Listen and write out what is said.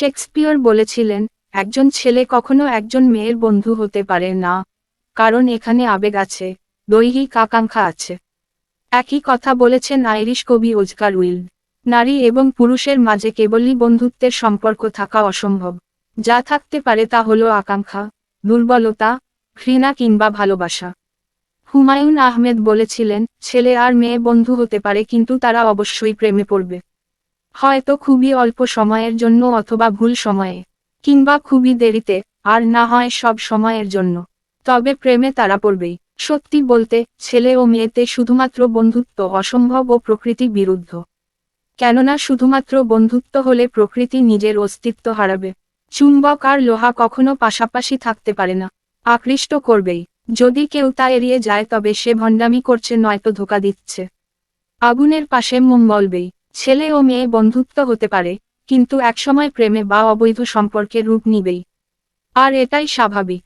Shakespeare বলেছিলেন, একজন ছেলে কখনো একজন মেয়ের বন্ধু হতে পারে না, কারণ এখানে আবেগ আছে, দৈহিক আকাঙ্ক্ষা আছে। একই কথা বলেছেন আইরিশ কবি অস্কার উইল্ড। নারী এবং পুরুষের মাঝে কেবলই বন্ধুত্বের সম্পর্ক থাকা অসম্ভব। যা থাকতে পারে তা হলো আকাঙ্ক্ষা, দুর্বলতা, ঘৃণা কিংবা ভালোবাসা। হুমায়ুন আহমেদ বলেছিলেন, ছেলে আর মেয়ে বন্ধু হতে পারে কিন্তু তারা অবশ্যই প্রেমে পড়বে। হয়তো খুবই অল্প সময়ের জন্য অথবা ভুল সময়ে, কিংবা খুবই দেরিতে, আর না হয় সব সময়ের জন্য। তবে প্রেমে তারা পড়বেই। সত্যি বলতে, ছেলে ও মেয়েতে শুধুমাত্র বন্ধুত্ব অসম্ভব ও প্রকৃতি বিরুদ্ধ। কেননা শুধুমাত্র বন্ধুত্ব হলে প্রকৃতি নিজের অস্তিত্ব হারাবে। চুম্বক আর লোহা কখনো পাশাপাশি থাকতে পারে না, আকৃষ্ট করবেই। যদি কেউ তা এড়িয়ে যায় তবে সে ভণ্ডামি করছে নয়তো ধোঁকা দিচ্ছে। আগুনের পাশে মোম বলবেই। ছেলে ও মেয়ে বন্ধুত্ব হতে পারে, কিন্তু একসময় প্রেমে বা অবৈধ সম্পর্কে রূপ নিবেই। আর এটাই স্বাভাবিক।